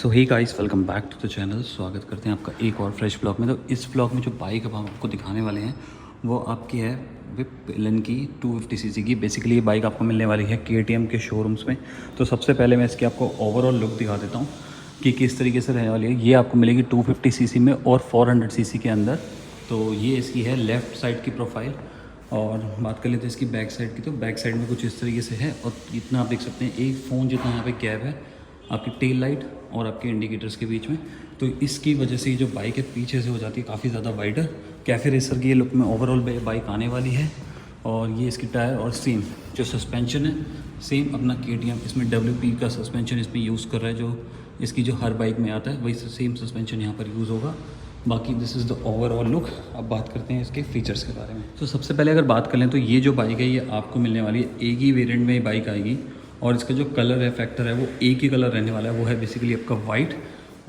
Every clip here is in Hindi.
So hey guys, welcome back to the channel. स्वागत करते हैं आपका एक और फ्रेश ब्लॉग में। तो इस ब्लॉग में जो बाइक अब हम आपको दिखाने वाले हैं वो आपकी है विप एलन की 250 सीसी की। बेसिकली ये बाइक आपको मिलने वाली है KTM के शोरूम्स में। तो सबसे पहले मैं इसकी आपको ओवरऑल लुक दिखा देता हूँ कि किस तरीके से रहने वाली है। ये आपको मिलेगी 250 सीसी में और 400 सीसी के अंदर। तो ये इसकी है लेफ़्ट साइड की प्रोफाइल। और बात कर लेते हैं इसकी बैक साइड की। तो बैक साइड में कुछ इस तरीके से है और इतना आप देख सकते हैं एक फ़ोन जितना यहाँ पे गैप है आपकी टेल लाइट और आपके इंडिकेटर्स के बीच में। तो इसकी वजह से ये जो बाइक है पीछे से हो जाती है काफ़ी ज़्यादा वाइडर। कैफ़े रेसर की ये लुक में ओवरऑल बाइक आने वाली है। और ये इसकी टायर और सेम जो सस्पेंशन है सेम अपना KTM इसमें WP का सस्पेंशन इसमें यूज़ कर रहा है, जो इसकी जो हर बाइक में आता है वही सेम सस्पेंशन यहाँ पर यूज़ होगा। बाकी this is the overall look. अब बात करते हैं इसके फीचर्स के बारे में। तो सबसे पहले अगर बात कर लें तो ये जो बाइक है ये आपको मिलने वाली है एक ही वेरिएंट में ये बाइक आएगी। और इसका जो कलर है फैक्टर है वो एक ही कलर रहने वाला है, वो है बेसिकली आपका वाइट।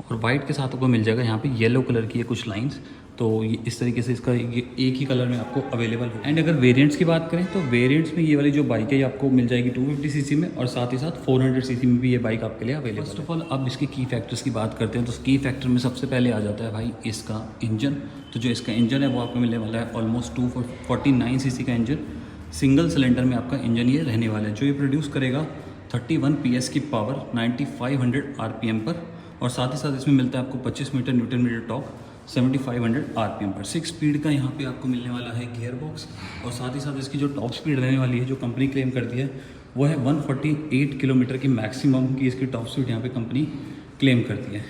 और वाइट के साथ आपको मिल जाएगा यहाँ पे येलो कलर की है कुछ लाइंस। तो ये इस तरीके से इसका ये एक ही कलर में आपको अवेलेबल हो। एंड अगर वेरिएंट्स की बात करें तो वेरिएंट्स में ये वाली जो बाइक है ये आपको मिल जाएगी 250 सीसी में और साथ ही साथ 400 सीसी में भी ये बाइक आपके लिए अवेलेबल है। फर्स्ट ऑफ ऑल अब इसकी की फैक्टर्स की बात करते हैं तो की फैक्टर में सबसे पहले आ जाता है भाई इसका इंजन। तो जो इसका इंजन है वो आपको मिलने वाला है ऑलमोस्ट 249 सीसी का इंजन। सिंगल सिलेंडर में आपका इंजन ये रहने वाला है, जो ये प्रोड्यूस करेगा 31 PS की पावर 9500 RPM पर। और साथ ही साथ इसमें मिलता है आपको 25 न्यूटन मीटर टॉर्क 7500 RPM पर। 6 स्पीड का यहाँ पे आपको मिलने वाला है गियर बॉक्स। और साथ ही साथ इसकी जो टॉप स्पीड रहने वाली है जो कंपनी क्लेम करती है वो है 148 किलोमीटर की मैक्सिमम की इसकी टॉप स्पीड यहाँ पे कंपनी क्लेम करती है।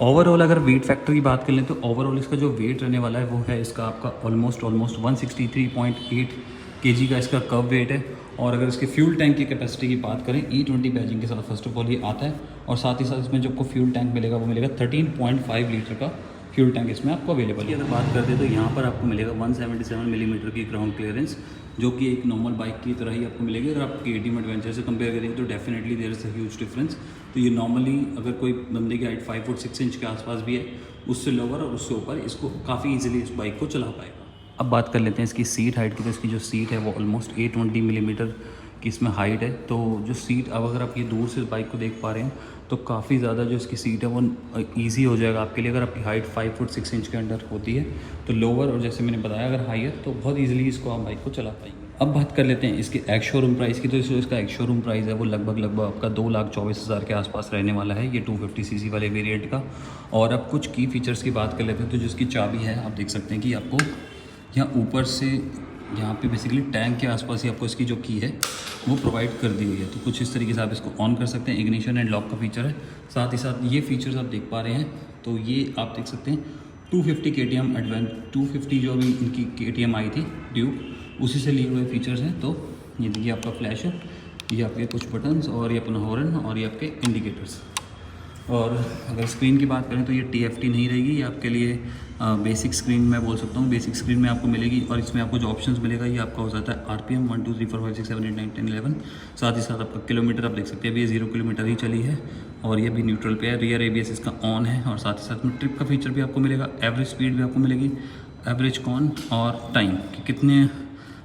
ओवरऑल अगर वेट फैक्टर की बात कर लें तो ओवरऑल इसका जो वेट रहने वाला है वो है इसका आपका ऑलमोस्ट 163.8 kg का इसका कर्व वेट है। और अगर इसके फ्यूल टैंक की कैपेसिटी की बात करें E20 बैजिंग के साथ फर्स्ट ऑफ ऑल ये आता है। और साथ ही साथ इसमें जो आपको फ्यूल टैंक मिलेगा वो मिलेगा 13.5 लीटर का फ्यूल टैंक इसमें आपको अवेलेबल है। अगर बात करते हैं तो यहाँ पर आपको मिलेगा 177 मिलीमीटर की ग्राउंड क्लियरेंस, जो कि एक नॉर्मल बाइक की तरह ही आपको मिलेगी। अगर आप KTM एडवेंचर से कंपेयर करेंगे तो definitely there is a huge difference. तो ये नॉर्मली अगर कोई बंदे की हाइट 5 फुट 6 इंच के आसपास भी है उससे लोअर और उससे ऊपर इसको काफ़ी ईजिली इस बाइक को चला पाएगा। अब बात कर लेते हैं इसकी सीट हाइट की। तो इसकी जो सीट है वो ऑलमोस्ट 820 मिलीमीटर की इसमें हाइट है। तो जो सीट अब अगर आप ये दूर से इस बाइक को देख पा रहे हैं तो काफ़ी ज़्यादा जो इसकी सीट है वो ईजी हो जाएगा आपके लिए। अगर आपकी हाइट 5 फुट 6 इंच के अंडर होती है तो लोअर, और जैसे मैंने बताया अगर हाइयर तो बहुत ईजिली इसको आप बाइक को चला पाएंगे। अब बात कर लेते हैं इसके एक्स शोरूम प्राइस की। तो इसका एक्स शोरूम प्राइस है वो लगभग आपका 2,24,000 के आसपास रहने वाला है ये 250 सीसी वाले वेरिएंट का। और अब कुछ की फीचर्स की बात कर लेते हैं तो जिसकी चाबी है आप देख सकते हैं कि आपको यहाँ ऊपर से यहाँ पे बेसिकली टैंक के आसपास ही आपको इसकी जो की है वो प्रोवाइड कर दी हुई है। तो कुछ इस तरीके से आप इसको ऑन कर सकते हैं। इग्निशन एंड लॉक का फीचर है। साथ ही साथ ये फीचर्स आप देख पा रहे हैं तो ये आप देख सकते हैं 250 KTM एडवेंट 250 जो अभी इनकी KTM आई थी ड्यूक उसी से लिए हुए फीचर्स हैं। तो ये देखिए आपका फ्लैश है, ये आपके कुछ बटन्स और ये अपना हॉर्न और ये आपके इंडिकेटर्स। और अगर स्क्रीन की बात करें तो ये TFT नहीं रहेगी, ये आपके लिए बेसिक स्क्रीन मैं बोल सकता हूँ। बेसिक स्क्रीन में आपको मिलेगी और इसमें आपको जो ऑप्शंस मिलेगा ये आपका हो जाता है RPM 1 2 3 4 5 6 7 8 9 10 11। साथ ही साथ आपका किलोमीटर आप देख सकते हैं अभी 0 किलोमीटर ही चली है और ये भी न्यूट्रल पे है। रियर ABS इसका ऑन है। और साथ ही साथ में ट्रिप का फीचर भी आपको मिलेगा, एवरेज स्पीड भी आपको मिलेगी, एवरेज कॉन और टाइम कि कितने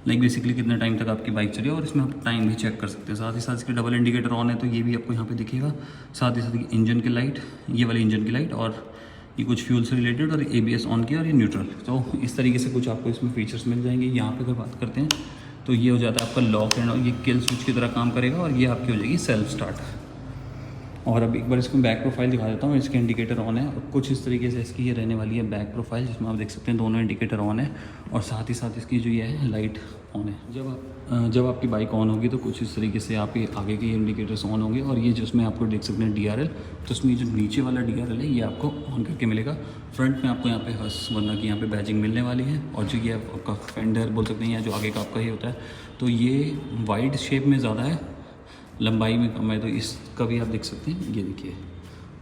बेसिकली कितने टाइम तक आपकी बाइक चली है और इसमें आप टाइम भी चेक कर सकते हैं। साथ ही साथ इसके डबल इंडिकेटर ऑन है तो ये भी आपको यहाँ पे दिखेगा। साथ ही साथ इंजन की लाइट, ये वाली इंजन की लाइट और ये कुछ फ्यूल से रिलेटेड और ABS ऑन किया और ये न्यूट्रल। तो इस तरीके से कुछ आपको इसमें फीचर्स मिल जाएंगे। यहाँ पे अगर बात करते हैं तो ये हो जाता है आपका लॉक एंड ये किल स्विच की तरह काम करेगा और ये आपकी हो जाएगी सेल्फ स्टार्ट। और अब एक बार इसको बैक प्रोफाइल दिखा देता हूँ। इसके इंडिकेटर ऑन है और कुछ इस तरीके से इसकी ये रहने वाली है बैक प्रोफाइल, जिसमें आप देख सकते हैं दोनों इंडिकेटर ऑन है और साथ ही साथ इसकी जो ये है लाइट ऑन है। जब आपकी बाइक ऑन होगी तो कुछ इस तरीके से आप ये आगे के इंडिकेटर्स ऑन होंगे। और ये जिसमें आपको देख सकते हैं DRL, तो उसमें जो नीचे वाला DRL है ये आपको ऑन करके मिलेगा। फ्रंट में आपको यहाँ पे Husqvarna की यहाँ पे बैजिंग मिलने वाली है। और जो ये आपका फेंडर बोल सकते हैं या जो आगे का आपका ये होता है तो ये वाइड शेप में ज़्यादा है, लंबाई में कम है। तो इसका भी आप देख सकते हैं, ये देखिए।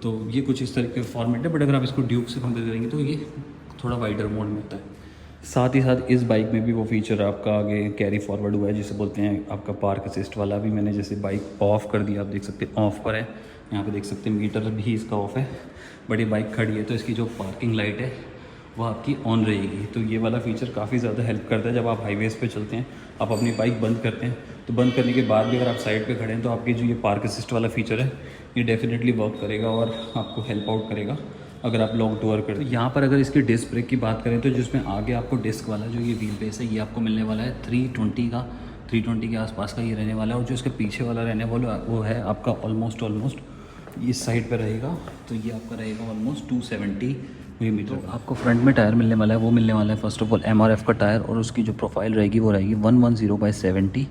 तो ये कुछ इस तरह के फॉर्मेट है। बट अगर आप इसको ड्यूक से कंपेयर करेंगे तो ये थोड़ा वाइडर मोड में होता है। साथ ही साथ इस बाइक में भी वो फीचर आपका आगे कैरी फॉरवर्ड हुआ है जिसे बोलते हैं आपका पार्क असिस्ट वाला। भी मैंने जैसे बाइक ऑफ़ कर दिया, आप देख सकते हैं ऑफ़ पर है। यहाँ पे देख सकते हैं मीटर भी इसका ऑफ है। बट ये बाइक खड़ी है तो इसकी जो पार्किंग लाइट है वो आपकी ऑन रहेगी। तो ये वाला फ़ीचर काफ़ी ज़्यादा हेल्प करता है जब आप हाईवेज़ पे चलते हैं, आप अपनी बाइक बंद करते हैं, तो बंद करने के बाद भी अगर आप साइड पे खड़े हैं तो आपकी जो ये पार्क असिस्ट वाला फ़ीचर है ये डेफिनेटली वर्क करेगा और आपको हेल्प आउट करेगा अगर आप लॉन्ग टूर करें। तो यहाँ पर अगर इसकी डिस्क ब्रेक की बात करें तो जिसमें आगे आपको डिस्क वाला जो ये व्हील बेस है ये आपको मिलने वाला है 320 के आसपास का ये रहने वाला है। और जो इसके पीछे वाला रहने वाला वो है आपका ऑलमोस्ट इस साइड पर रहेगा, तो ये आपका रहेगा ऑलमोस्ट 270 मिलीमीटर। तो आपको फ्रंट में टायर मिलने वाला है, वो मिलने वाला है फर्स्ट ऑफ ऑल MRF का टायर, और उसकी जो प्रोफाइल रहेगी वो रहेगी 110/70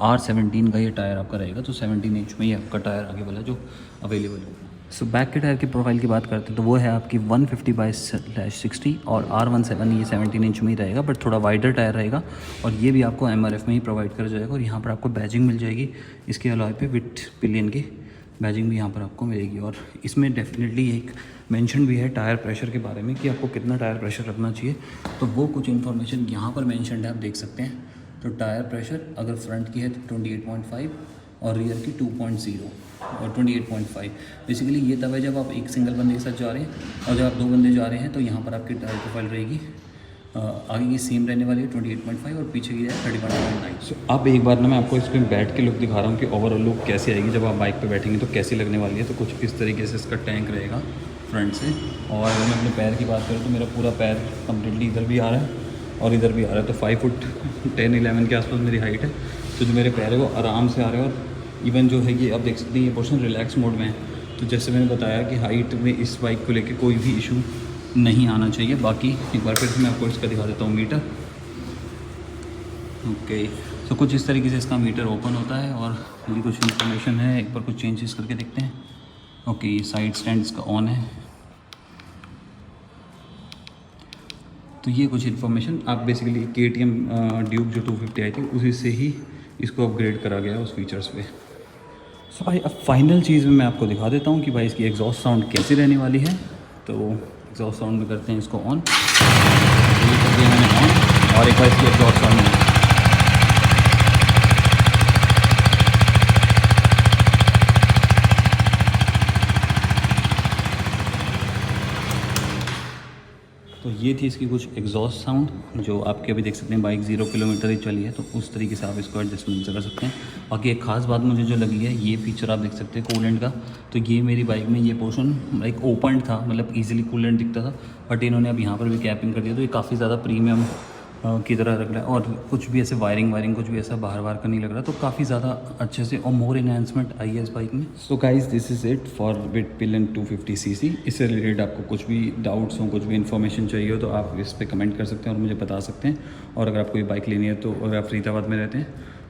R17 का ये टायर आपका रहेगा। तो 17 इंच में ये आपका टायर आगे वाला जो अवेलेबल होगा। सो बैक के टायर की प्रोफाइल की बात करते हैं तो वो है आपकी 150/60 और R17 ये 17 इंच में ही रहेगा, बट थोड़ा वाइडर टायर रहेगा। और ये भी आपको MRF में ही प्रोवाइड कर जाएगा। और यहाँ पर आपको बैजिंग मिल जाएगी इसके अलॉय पे, विथ पिलियन की बैजिंग भी यहाँ पर आपको मिलेगी। और इसमें डेफिनेटली एक मेंशन भी है टायर प्रेशर के बारे में कि आपको कितना टायर प्रेशर रखना चाहिए, तो वो कुछ इन्फॉर्मेशन यहाँ पर मेंशन है, आप देख सकते हैं। तो टायर प्रेशर अगर फ्रंट की है तो 28.5 और रियर की 2.0 और 28.5। बेसिकली ये तब है जब आप एक सिंगल बंदे के साथ जा रहे हैं, और जब आप 2 बंदे जा रहे हैं तो यहाँ पर आपकी टायर प्रोफाइल रहेगी आगे की सेम रहने वाली है 28.5 और पीछे की है 31.9। सो अब एक बार ना मैं आपको इस पर बैठ के लुक दिखा रहा हूँ कि ओवरऑल लुक कैसी आएगी जब आप बाइक पे बैठेंगे तो कैसी लगने वाली है। तो कुछ इस तरीके से इसका टैंक रहेगा फ्रंट से। और अगर मैं अपने पैर की बात करूँ तो मेरा पूरा पैर कम्प्लीटली इधर भी आ रहा है और इधर भी आ रहा है। तो 5 फुट 10-11 के आसपास मेरी हाइट है। तो जो मेरे पैर है वो आराम से आ रहे हैं। और इवन जो है ये आप देख सकते हैं ये पोर्शन रिलैक्स मोड में है। तो जैसे मैंने बताया कि हाइट में इस बाइक को लेके कोई भी इशू नहीं आना चाहिए। बाकी एक बार फिर से मैं आपको इसका दिखा देता हूँ मीटर। ओके, तो कुछ इस तरीके से इसका मीटर ओपन होता है और ये कुछ इन्फॉर्मेशन है। एक बार कुछ चेंजेस करके देखते हैं। ओके, ये साइड स्टैंड इसका ऑन है। तो ये कुछ इन्फॉर्मेशन आप बेसिकली KTM ड्यूक जो 250 आई थी उसी से ही इसको अपग्रेड करा गया उस फीचर्स पे। सो भाई अब फाइनल चीज़ में मैं आपको दिखा देता हूँ कि भाई इसकी एग्जॉस्ट साउंड कैसी रहने वाली है। तो एग्जॉस्ट साउंड में करते हैं इसको ऑन, ये कर दिया मैंने ऑन। और एक बार इसकी एग्जॉस्ट साउंड तो ये थी इसकी कुछ एग्जॉस्ट साउंड जो आपके अभी देख सकते हैं। बाइक 0 किलोमीटर ही चली है तो उस तरीके से आप इसको एडजस्टमेंट कर सकते हैं। बाकी एक खास बात मुझे जो लगी है ये फीचर आप देख सकते हैं कूलेंट का। तो ये मेरी बाइक में ये पोर्शन लाइक ओपन था, मतलब इजीली कूलेंट दिखता था, बट इन्होंने अब यहाँ पर भी कैपिंग कर दिया। तो ये काफ़ी ज़्यादा प्रीमियम की तरह लग रहा है। और कुछ भी ऐसे वायरिंग कुछ भी ऐसा बाहर का नहीं लग रहा। तो काफ़ी ज़्यादा अच्छे से और मोर इन्हांसमेंट आई है इस बाइक में। So guys this is it for pillion 250cc। इससे रिलेटेड आपको कुछ भी डाउट्स हो, कुछ भी इन्फॉर्मेशन चाहिए हो तो आप इस पर कमेंट कर सकते हैं और मुझे बता सकते हैं। और अगर आपको ये बाइक लेनी है तो अगर आप फरीदाबाद में रहते हैं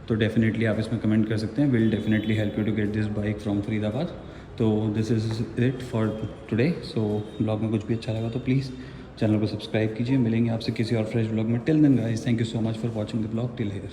तो डेफिनेटली आप इसमें कमेंट कर सकते हैं। Will definitely help you to get this bike from Faridabad. तो this is it for today. So blog में कुछ भी अच्छा लगा तो प्लीज़ चैनल को सब्सक्राइब कीजिए। मिलेंगे आपसे किसी और फ्रेश ब्लॉग में। Till then guys, thank you so much for watching the blog till here.